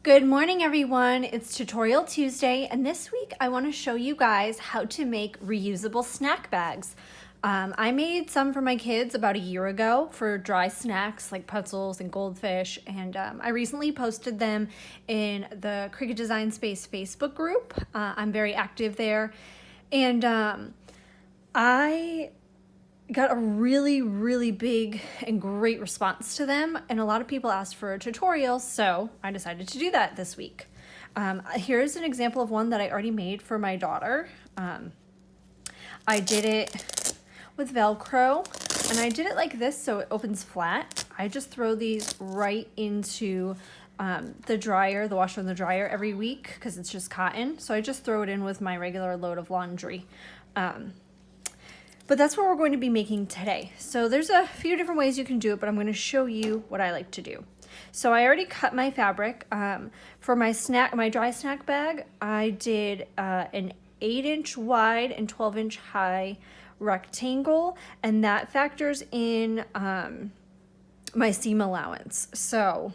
Good morning, everyone. It's Tutorial Tuesday, and this week I want to show you guys how to make reusable snack bags. I made some for my kids about a year ago for dry snacks like pretzels and goldfish, and I recently posted them in the Cricut Design Space Facebook group. I'm very active there, and I got a really big and great response to them, and a lot of people asked for a tutorial, so I decided to do that this week. Here's an example of one that I already made for my daughter. I did it with Velcro, and I did it like this so it opens flat. I just throw these right into the dryer, the washer and the dryer every week because it's just cotton, so I just throw it in with my regular load of laundry. But that's what we're going to be making today. So there's a few different ways you can do it, but I'm going to show you what I like to do. So I already cut my fabric. For my dry snack bag, I did an 8-inch wide and 12-inch high rectangle, and that factors in my seam allowance. So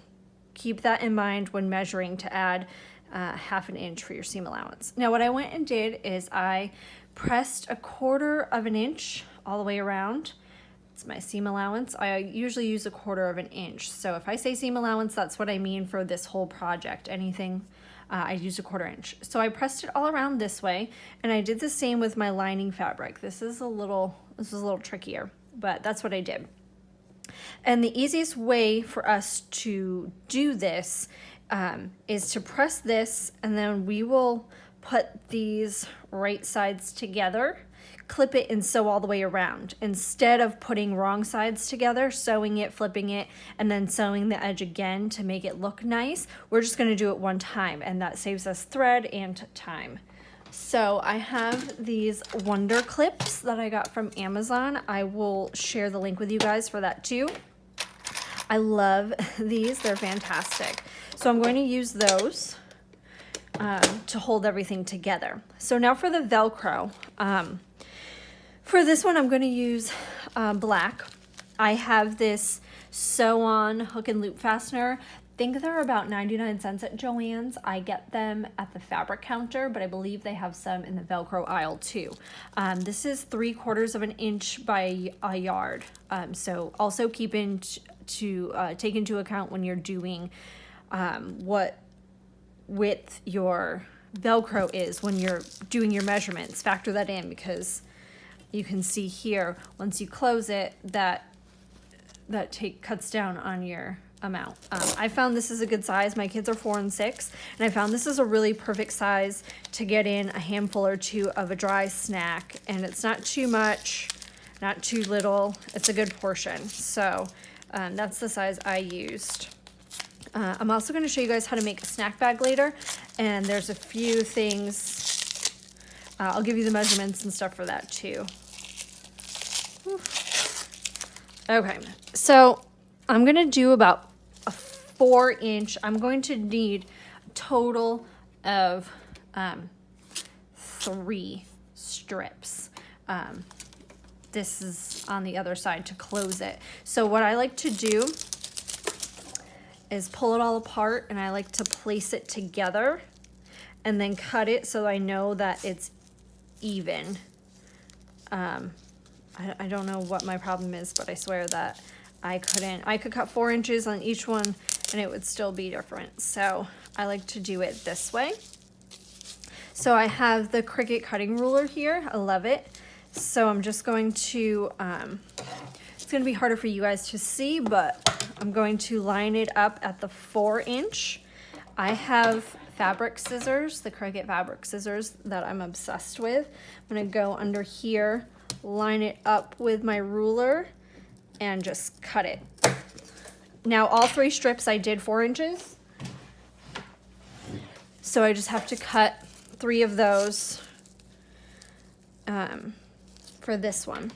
keep that in mind when measuring to add half an inch for your seam allowance. Now what I went and did is I pressed 1/4 of an inch all the way around. It's my seam allowance. I usually use 1/4 of an inch. So if I say seam allowance, that's what I mean for this whole project. Anything, I use 1/4 inch. So I pressed it all around this way, and I did the same with my lining fabric. This is a little trickier, but that's what I did. And the easiest way for us to do this is to press this, and then we will put these right sides together, clip it, and sew all the way around. Instead of putting wrong sides together, sewing it, flipping it, and then sewing the edge again to make it look nice, we're just going to do it one time, and that saves us thread and time. So I have these Wonder Clips that I got from Amazon. I will share the link with you guys for that too. I love these. They're fantastic. So I'm going to use those to hold everything together. So now for the Velcro. For this one, I'm going to use black. I have this sew-on hook and loop fastener. I think they're about 99 cents at Joann's. I get them at the fabric counter, but I believe they have some in the Velcro aisle too. This is 3/4 of an inch by a yard. So also take into account when you're doing what width your Velcro is when you're doing your measurements. Factor that in, because you can see here once you close it that cuts down on your amount. I found this is a good size. My kids are 4 and 6, and I found this is a really perfect size to get in a handful or two of a dry snack, and it's not too much, not too little. It's a good portion. So that's the size I used. I'm also going to show you guys how to make a snack bag later, and there's a few things. I'll give you the measurements and stuff for that too. Whew. Okay, so I'm going to do about a 4-inch. I'm going to need a total of 3 strips. This is on the other side to close it. So what I like to do is pull it all apart, and I like to place it together and then cut it so I know that it's even. I don't know what my problem is, but I swear that I could cut 4 inches on each one and it would still be different. So I like to do it this way. So I have the Cricut cutting ruler here. I love it. So I'm just going to, it's going to be harder for you guys to see, but I'm going to line it up at the 4-inch. I have fabric scissors, the Cricut fabric scissors that I'm obsessed with. I'm going to go under here, line it up with my ruler, and just cut it. Now all 3 strips I did 4 inches. So I just have to cut 3 of those for this one.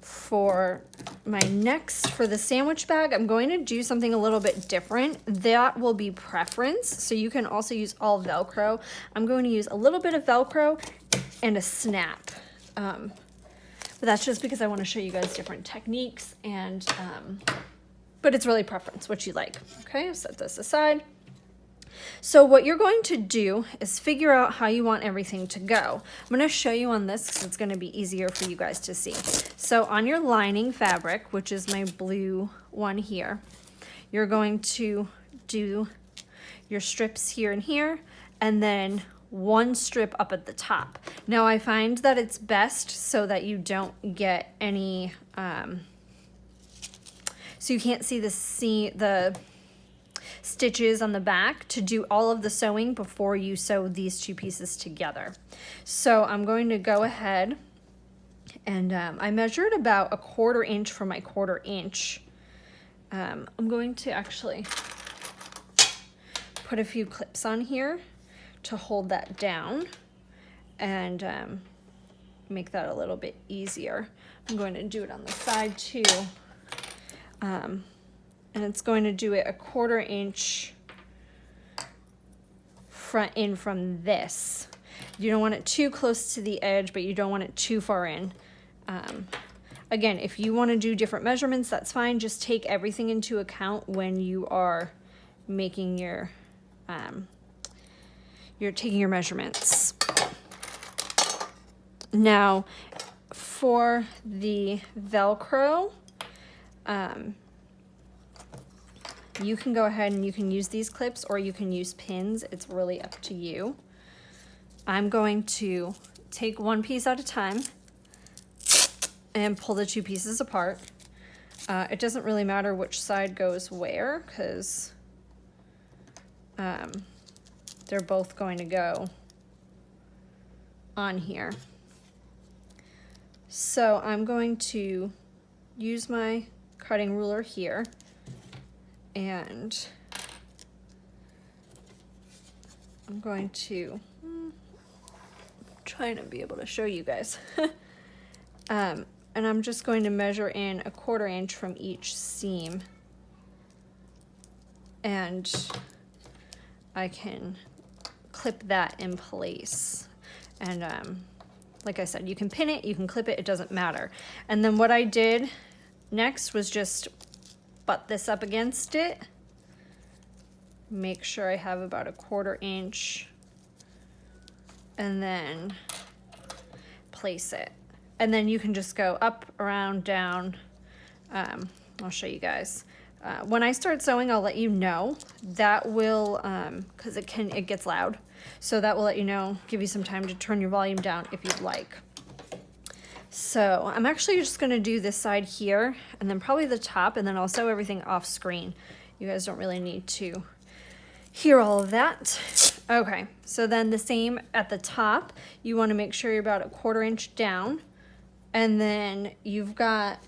For the sandwich bag, I'm going to do something a little bit different. That will be preference. So you can also use all Velcro. I'm going to use a little bit of Velcro and a snap. But that's just because I want to show you guys different techniques and but it's really preference, what you like. Okay, I'll set this aside. So what you're going to do is figure out how you want everything to go. I'm going to show you on this because it's going to be easier for you guys to see. So on your lining fabric, which is my blue one here, you're going to do your strips here and here, and then one strip up at the top. Now I find that it's best so that you don't get any, so you can't see the stitches on the back, to do all of the sewing before you sew these two pieces together. So I'm going to go ahead and I measured about a 1/4 inch for my 1/4 inch. I'm going to actually put a few clips on here to hold that down and make that a little bit easier. I'm going to do it on the side too. And it's going to do it a 1/4 inch front in from this. You don't want it too close to the edge, but you don't want it too far in. Again, if you want to do different measurements, that's fine. Just take everything into account when you are making your, you're taking your measurements. Now, for the Velcro, you can go ahead and you can use these clips or you can use pins. It's really up to you. I'm going to take one piece at a time and pull the two pieces apart. It doesn't really matter which side goes where because they're both going to go on here. So I'm going to use my cutting ruler here and I'm going to, trying to be able to show you guys. And I'm just going to measure in a 1/4 inch from each seam. And I can clip that in place. And like I said, you can pin it, you can clip it, it doesn't matter. And then what I did next was just butt this up against it. Make sure I have about a 1/4 inch. And then place it. And then you can just go up, around, down. I'll show you guys. When I start sewing, I'll let you know. That will, because it gets loud. So that will let you know, give you some time to turn your volume down if you'd like. So I'm actually just gonna do this side here and then probably the top, and then I'll sew everything off screen. You guys don't really need to hear all of that. Okay, so then the same at the top. You wanna make sure you're about a 1/4 inch down. And then you've got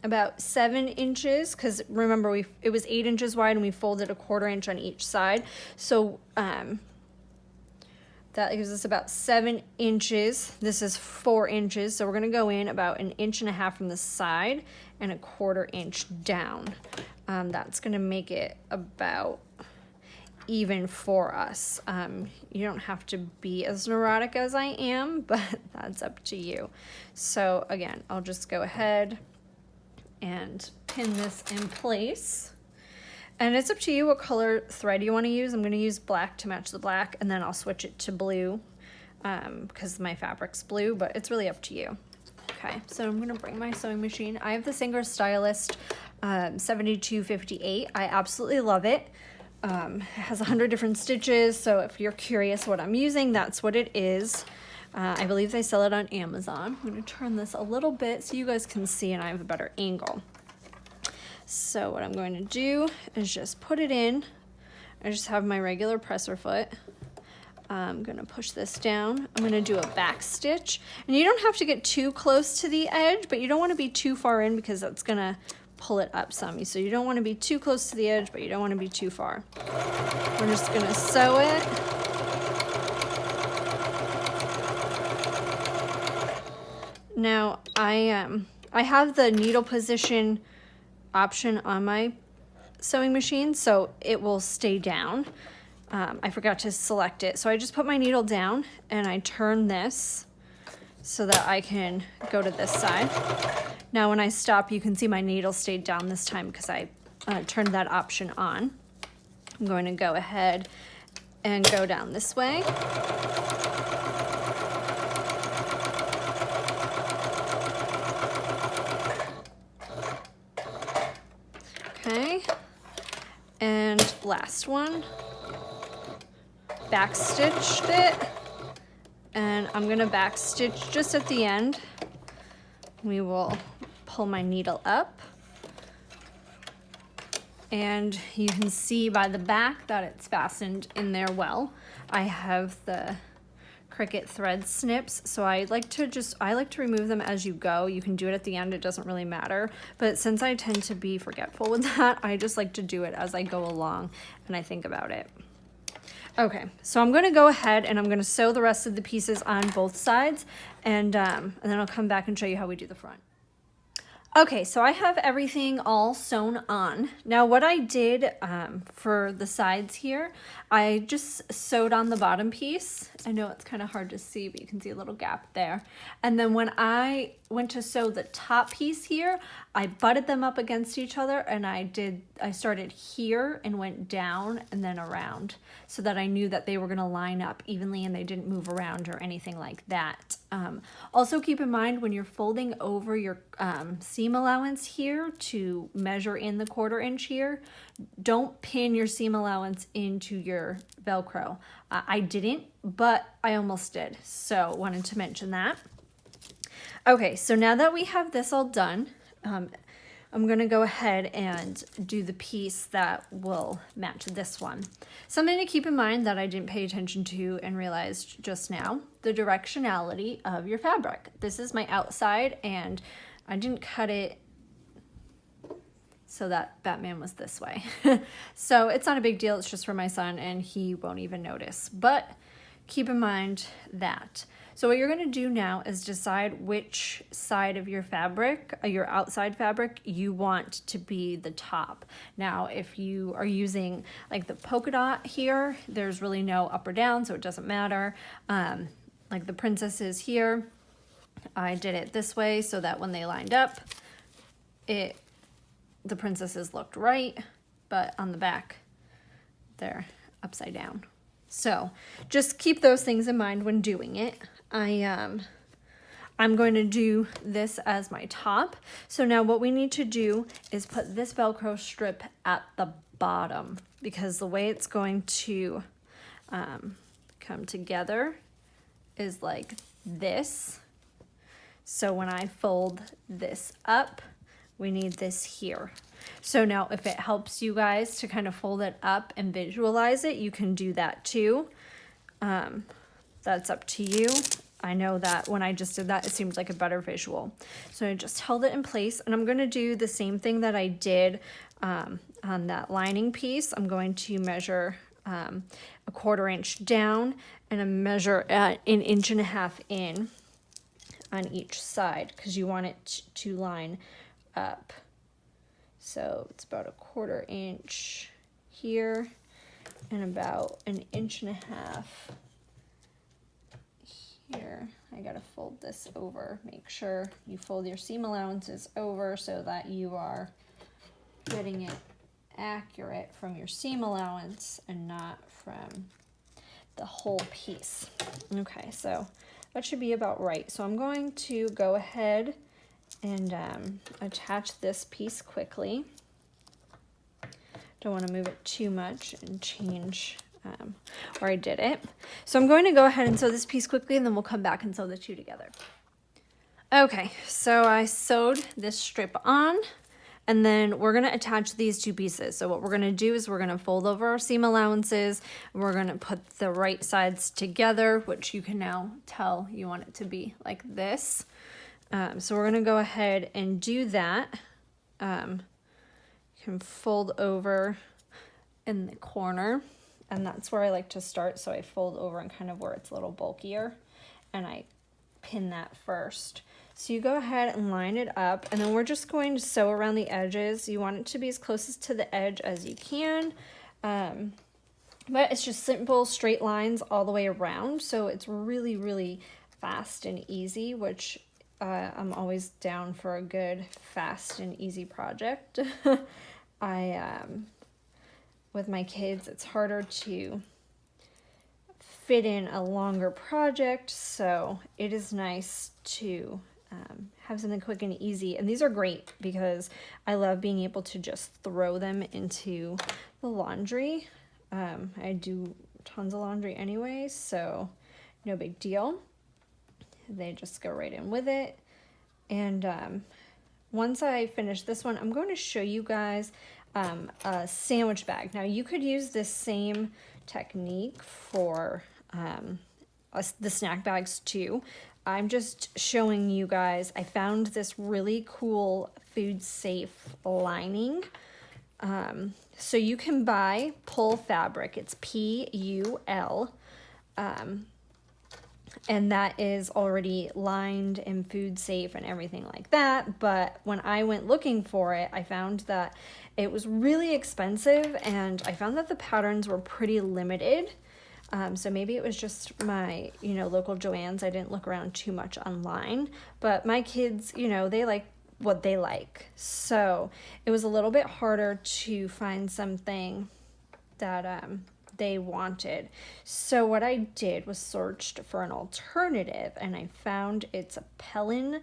about 7 inches, because remember it was 8 inches wide and we folded a 1/4 inch on each side. So that gives us about 7 inches. This is 4 inches. So we're gonna go in about 1.5 inches from the side and a 1/4 inch down. That's gonna make it about even for us. You don't have to be as neurotic as I am, but that's up to you. So again, I'll just go ahead and pin this in place. And it's up to you what color thread you want to use. I'm going to use black to match the black, and then I'll switch it to blue because my fabric's blue, but it's really up to you. Okay, so I'm going to bring my sewing machine. I have the Singer Stylist 7258. I absolutely love it. It has 100 different stitches, so if you're curious what I'm using, that's what it is. I believe they sell it on Amazon. I'm going to turn this a little bit so you guys can see and I have a better angle. So what I'm going to do is just put it in. I just have my regular presser foot. I'm going to push this down. I'm going to do a back stitch. And you don't have to get too close to the edge, but you don't want to be too far in because that's going to pull it up some. So you don't want to be too close to the edge, but you don't want to be too far. We're just going to sew it. Now I have the needle position option on my sewing machine, so it will stay down. I forgot to select it, so I just put my needle down and I turn this so that I can go to this side. Now when I stop, you can see my needle stayed down this time because I turned that option on. I'm going to go ahead and go down this way. Okay, and last one, back stitched it, and I'm gonna back stitch just at the end. We will pull my needle up, and you can see by the back that it's fastened in there well. I have the Cricut thread snips, so I like to remove them as you go. You can do it at the end, it doesn't really matter, but since I tend to be forgetful with that, I just like to do it as I go along and I think about it. Okay, so I'm gonna go ahead and I'm gonna sew the rest of the pieces on both sides, and then I'll come back and show you how we do the front. Okay, so I have everything all sewn on. Now what I did for the sides here, I just sewed on the bottom piece. I know it's kind of hard to see, but you can see a little gap there. And then when I went to sew the top piece here, I butted them up against each other, and I started here and went down and then around, so that I knew that they were gonna line up evenly and they didn't move around or anything like that. Also keep in mind when you're folding over your seam allowance here to measure in the 1/4 inch here, don't pin your seam allowance into your Velcro. I didn't, but I almost did, so wanted to mention that. Okay, so now that we have this all done, I'm gonna go ahead and do the piece that will match this one. Something to keep in mind that I didn't pay attention to and realized just now, the directionality of your fabric. This is my outside, and I didn't cut it so that Batman was this way. So it's not a big deal, it's just for my son and he won't even notice, but keep in mind that. So what you're gonna do now is decide which side of your fabric, your outside fabric, you want to be the top. Now, if you are using like the polka dot here, there's really no up or down, so it doesn't matter. Like the princesses here, I did it this way so that when they lined up, the princesses looked right, but on the back, they're upside down. So just keep those things in mind when doing it. I'm going to do this as my top. So now what we need to do is put this Velcro strip at the bottom, because the way it's going to come together is like this. So when I fold this up, we need this here. So now if it helps you guys to kind of fold it up and visualize it, you can do that too. That's up to you. I know that when I just did that, it seemed like a better visual. So I just held it in place, and I'm gonna do the same thing that I did on that lining piece. I'm going to measure a 1/4 inch down and a measure at 1.5 inches in on each side, because you want it to line up. So it's about a 1/4 inch here and about 1.5 inches here. I gotta fold this over. Make sure you fold your seam allowances over so that you are getting it accurate from your seam allowance and not from the whole piece. Okay, so that should be about right. So I'm going to go ahead and attach this piece quickly. Don't want to move it too much and change where I did it. So I'm going to go ahead and sew this piece quickly, and then we'll come back and sew the two together. Okay, so I sewed this strip on, and then we're going to attach these two pieces. So what we're going to do is we're going to fold over our seam allowances, and we're going to put the right sides together, which you can now tell you want it to be like this. So we're going to go ahead and do that. You can fold over in the corner, and that's where I like to start. So I fold over and kind of where it's a little bulkier, and I pin that first. So you go ahead and line it up, and then we're just going to sew around the edges. You want it to be as closest to the edge as you can, but it's just simple straight lines all the way around. So it's really, really fast and easy, which I'm always down for a good, fast and easy project. with my kids, it's harder to fit in a longer project, so it is nice to have something quick and easy. And these are great because I love being able to just throw them into the laundry. I do tons of laundry anyway, so no big deal. They just go right in with it. And once I finish this one, I'm going to show you guys a sandwich bag. Now you could use this same technique for the snack bags too. I'm just showing you guys, I found this really cool food safe lining. So you can buy Pull fabric, it's P-U-L, and that is already lined and food safe and everything like that. But when I went looking for it, I found that it was really expensive, and I found that the patterns were pretty limited. So maybe it was just my, local Joann's. I didn't look around too much online, but my kids, they like what they like. So it was a little bit harder to find something that they wanted. So what I did was searched for an alternative, and I found it's a Pellin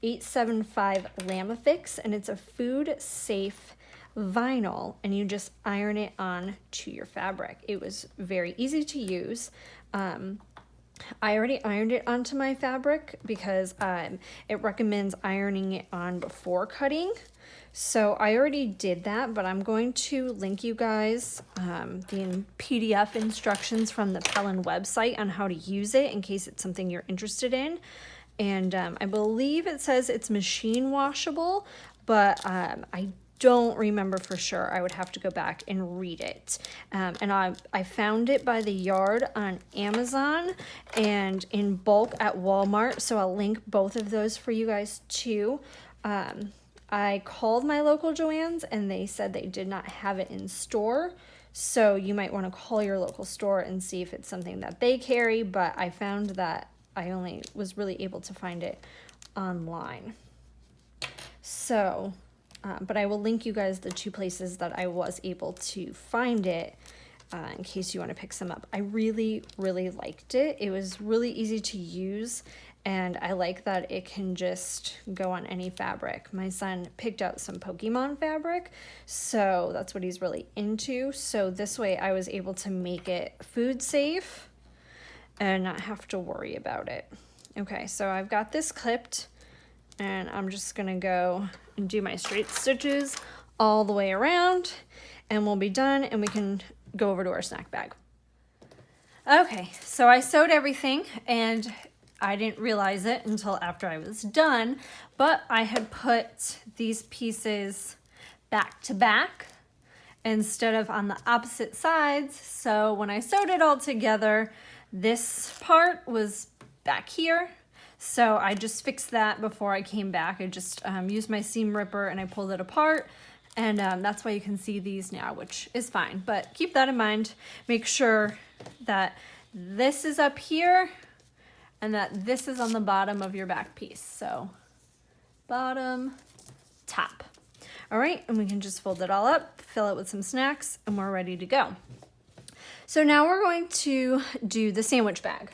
875 Lamifix, and it's a food safe vinyl, and you just iron it on to your fabric. It was very easy to use. I already ironed it onto my fabric because it recommends ironing it on before cutting. So I already did that, but I'm going to link you guys the PDF instructions from the Pellin website on how to use it in case it's something you're interested in. And I believe it says it's machine washable, but I don't remember for sure. I would have to go back and read it. And I found it by the yard on Amazon and in bulk at Walmart. So I'll link both of those for you guys too. I called my local Joann's and they said they did not have it in store. So you might want to call your local store and see if it's something that they carry. But I found that I only was really able to find it online. So but I will link you guys the two places that I was able to find it in case you want to pick some up. I really, really liked it. It was really easy to use, and I like that it can just go on any fabric. My son picked out some Pokemon fabric, so that's what he's really into. So this way I was able to make it food safe and not have to worry about it. Okay, so I've got this clipped, and I'm just gonna go and do my straight stitches all the way around, and we'll be done, and we can go over to our snack bag. Okay, so I sewed everything, and I didn't realize it until after I was done, but I had put these pieces back to back instead of on the opposite sides. So when I sewed it all together, this part was back here. So I just fixed that before I came back. I just used my seam ripper and I pulled it apart. And that's why you can see these now, which is fine. But keep that in mind. Make sure that this is up here and that this is on the bottom of your back piece. So bottom, top. All right, and we can just fold it all up, fill it with some snacks, and we're ready to go. So now we're going to do the sandwich bag.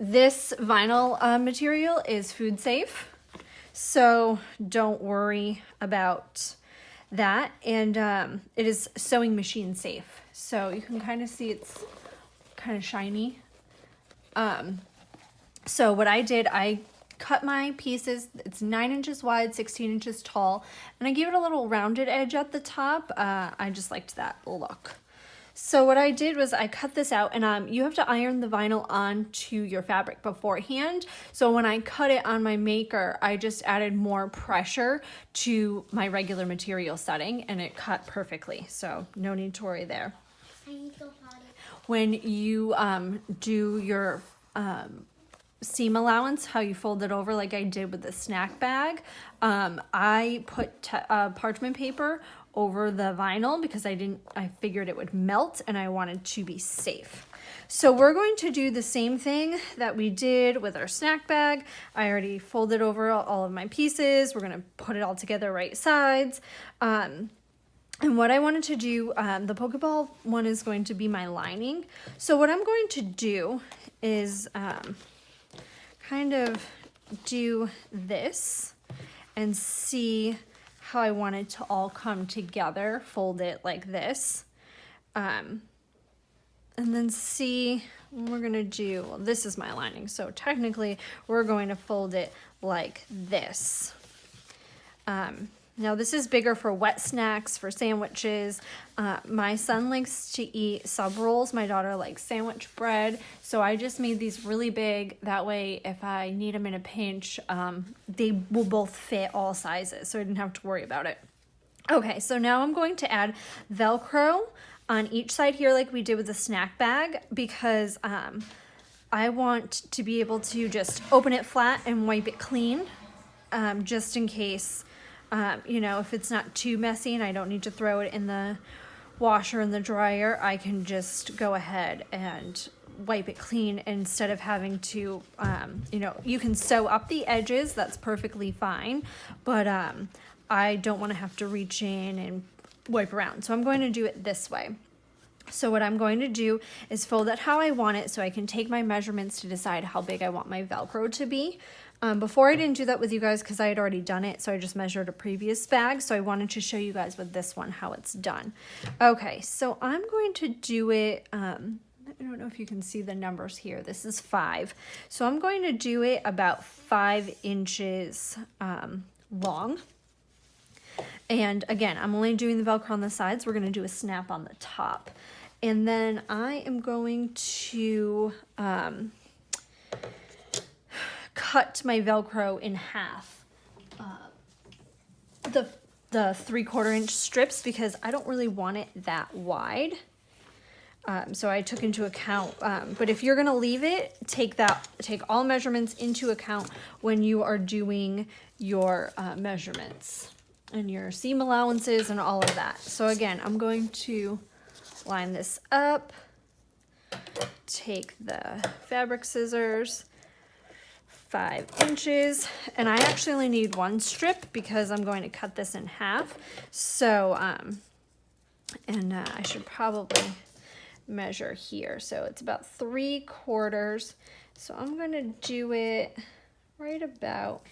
This vinyl material is food safe, so don't worry about that. And it is sewing machine safe. So you can kind of see it's kind of shiny. So what I did, I cut my pieces. It's 9 inches wide, 16 inches tall, and I gave it a little rounded edge at the top. I just liked that look. So what I did was I cut this out, and you have to iron the vinyl onto your fabric beforehand. So when I cut it on my maker, I just added more pressure to my regular material setting, and it cut perfectly. So no need to worry there. I need to go potty. When you do your seam allowance, how you fold it over like I did with the snack bag, I put parchment paper over the vinyl because I figured it would melt and I wanted to be safe. So we're going to do the same thing that we did with our snack bag. I already folded over all of my pieces. We're gonna put it all together right sides. And what I wanted to do, the Pokeball one is going to be my lining. So what I'm going to do is kind of do this and see how I want it to all come together. Fold it like this. And then see, we're gonna do, well, this is my lining, so technically we're going to fold it like this. Now this is bigger for wet snacks, for sandwiches. My son likes to eat sub rolls. My daughter likes sandwich bread. So I just made these really big. That way, if I need them in a pinch, they will both fit all sizes. So I didn't have to worry about it. Okay, so now I'm going to add Velcro on each side here like we did with the snack bag because I want to be able to just open it flat and wipe it clean just in case, you know, if it's not too messy and I don't need to throw it in the washer and the dryer, I can just go ahead and wipe it clean instead of having to, you know, you can sew up the edges, that's perfectly fine, but I don't want to have to reach in and wipe around. So I'm going to do it this way. So what I'm going to do is fold it how I want it so I can take my measurements to decide how big I want my Velcro to be. Before I didn't do that with you guys because I had already done it, so I just measured a previous bag. So I wanted to show you guys with this one how it's done. Okay, so I'm going to do it, I don't know if you can see the numbers here. This is 5. So I'm going to do it about 5 inches long. And again, I'm only doing the Velcro on the sides. We're going to do a snap on the top. And then I am going to cut my Velcro in half. The 3/4 inch strips because I don't really want it that wide. So I took into account, but if you're going to leave it, take all measurements into account when you are doing your measurements and your seam allowances and all of that. So again, I'm going to line this up, take the fabric scissors, 5 inches, and I actually only need 1 strip because I'm going to cut this in half. So, I should probably measure here. So it's about 3/4. So I'm going to do it right about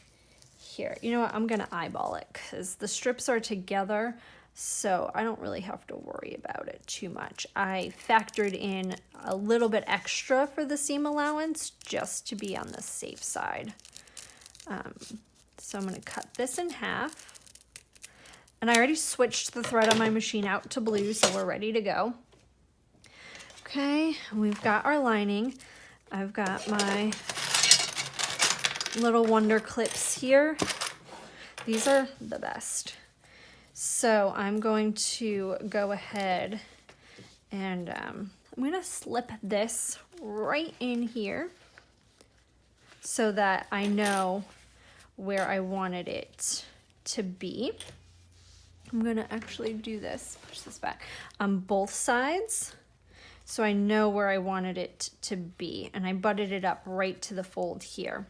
here. You know what? I'm going to eyeball it because the strips are together, so I don't really have to worry about it too much. I factored in a little bit extra for the seam allowance just to be on the safe side. So I'm going to cut this in half. And I already switched the thread on my machine out to blue, so we're ready to go. Okay, we've got our lining. I've got my little wonder clips here. These are the best. So I'm going to go ahead and I'm going to slip this right in here so that I know where I wanted it to be. I'm going to actually do this, push this back on both sides so I know where I wanted it to be, and I butted it up right to the fold here.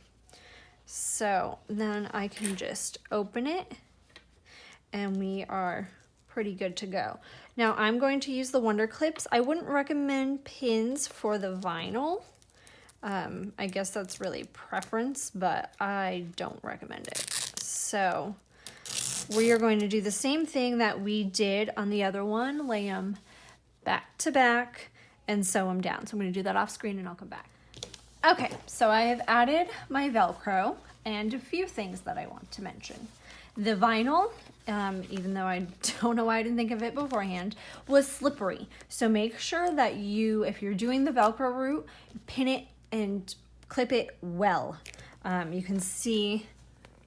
So then I can just open it and we are pretty good to go. Now I'm going to use the wonder clips. I wouldn't recommend pins for the vinyl. I guess that's really preference, but I don't recommend it. So we are going to do the same thing that we did on the other one, lay them back to back and sew them down. So I'm going to do that off screen and I'll come back. Okay, so I have added my Velcro and a few things that I want to mention. The vinyl, even though I don't know why I didn't think of it beforehand, was slippery. So make sure that you, if you're doing the Velcro route, pin it and clip it well. You can see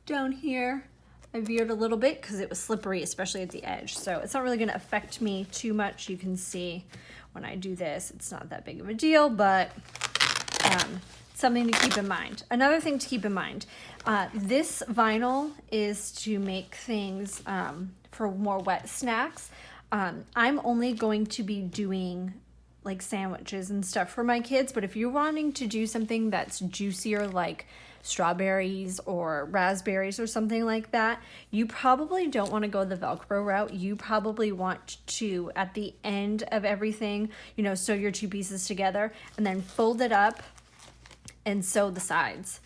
down here, I veered a little bit because it was slippery, especially at the edge. So it's not really going to affect me too much. You can see when I do this, it's not that big of a deal, but it's something to keep in mind. Another thing to keep in mind, this vinyl is to make things for more wet snacks. I'm only going to be doing like sandwiches and stuff for my kids, but if you're wanting to do something that's juicier, like strawberries or raspberries or something like that, you probably don't want to go the Velcro route. You probably want to, at the end of everything, you know, sew your two pieces together and then fold it up and sew the sides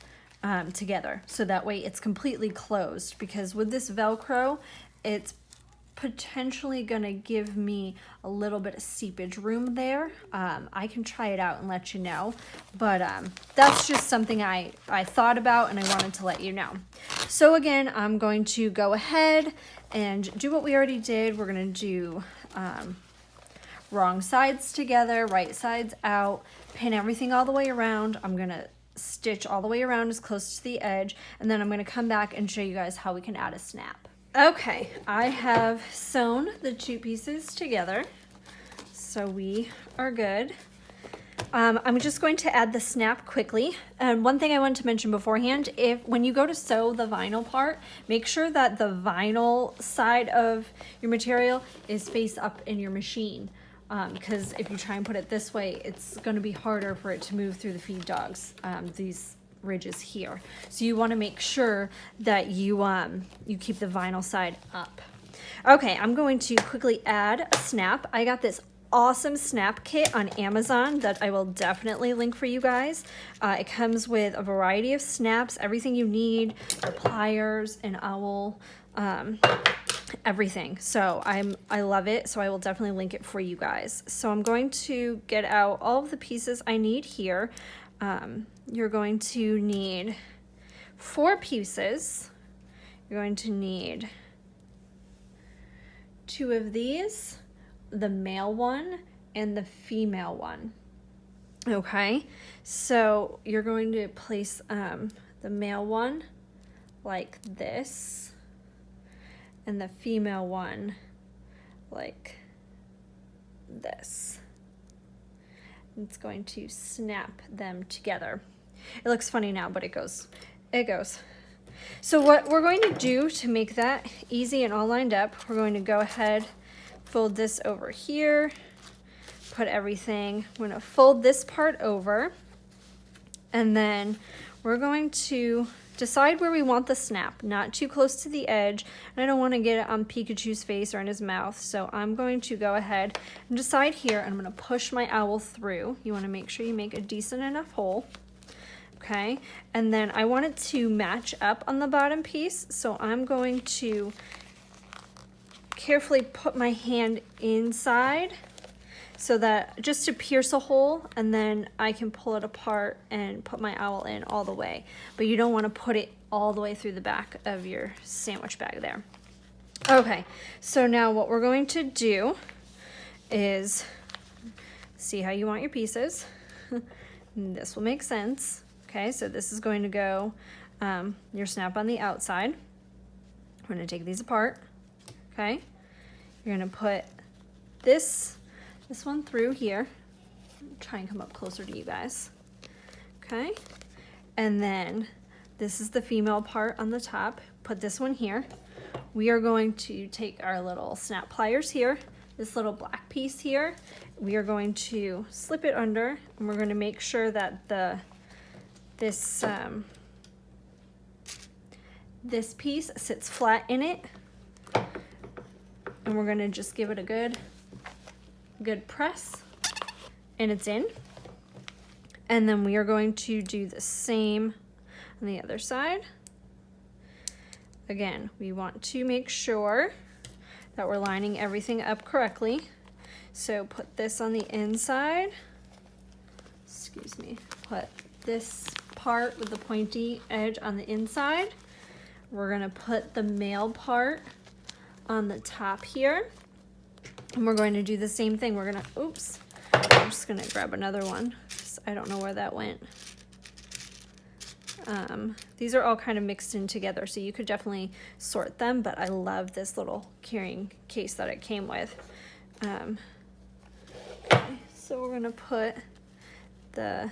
together, so that way it's completely closed, because with this Velcro, it's potentially gonna give me a little bit of seepage room there. I can try it out and let you know, but that's just something I thought about and I wanted to let you know. So again, I'm going to go ahead and do what we already did. We're gonna do wrong sides together, right sides out, pin everything all the way around. I'm gonna stitch all the way around as close to the edge, and then I'm gonna come back and show you guys how we can add a snap. Okay, I have sewn the two pieces together, so we are good. I'm just going to add the snap quickly. And one thing I wanted to mention beforehand, when you go to sew the vinyl part, make sure that the vinyl side of your material is face up in your machine. Because if you try and put it this way, it's going to be harder for it to move through the feed dogs, these ridges here. So you want to make sure that you keep the vinyl side up. Okay, I'm going to quickly add a snap. I got this awesome snap kit on Amazon that I will definitely link for you guys. It comes with a variety of snaps, everything you need, the pliers, an owl, everything. So I love it, so I will definitely link it for you guys. So I'm going to get out all of the pieces I need here. You're going to need 4 pieces. You're going to need 2 of these, the male one and the female one. Okay, so you're going to place the male one like this and the female one like this. It's going to snap them together. It looks funny now, but it goes. So what we're going to do to make that easy and all lined up, we're going to go ahead, fold this over here, put everything, we're going to fold this part over, and then we're going to decide where we want the snap, not too close to the edge, and I don't want to get it on Pikachu's face or in his mouth, so I'm going to go ahead and decide here, and I'm going to push my owl through. You want to make sure you make a decent enough hole. Okay, and then I want it to match up on the bottom piece, so I'm going to carefully put my hand inside so that just to pierce a hole, and then I can pull it apart and put my owl in all the way. But you don't want to put it all the way through the back of your sandwich bag there. Okay, so now what we're going to do is see how you want your pieces. This will make sense. Okay, so this is going to go your snap on the outside. We're going to take these apart. Okay, you're going to put this one through here. Try and come up closer to you guys. Okay, and then this is the female part on the top. Put this one here. We are going to take our little snap pliers here, this little black piece here. We are going to slip it under, and we're going to make sure that this piece sits flat in it, and we're going to just give it a good press, and it's in. And then we are going to do the same on the other side. Again, we want to make sure that we're lining everything up correctly. So put this on the inside. Excuse me. Put this part with the pointy edge on the inside. We're gonna put the male part on the top here. And we're going to do the same thing. We're gonna, oops, I'm just gonna grab another one. I don't know where that went. These are all kind of mixed in together, so you could definitely sort them, but I love this little carrying case that it came with. Okay, so we're gonna put the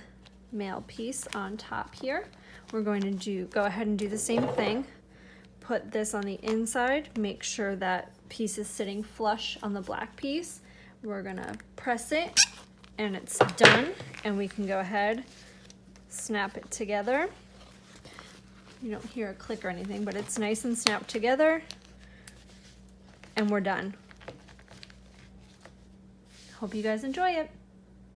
male piece on top here. We're going to go ahead and do the same thing. Put this on the inside, make sure that piece is sitting flush on the black piece. We're gonna press it and it's done, and we can go ahead, snap it together. You don't hear a click or anything, but it's nice and snapped together, and we're done. Hope you guys enjoy it.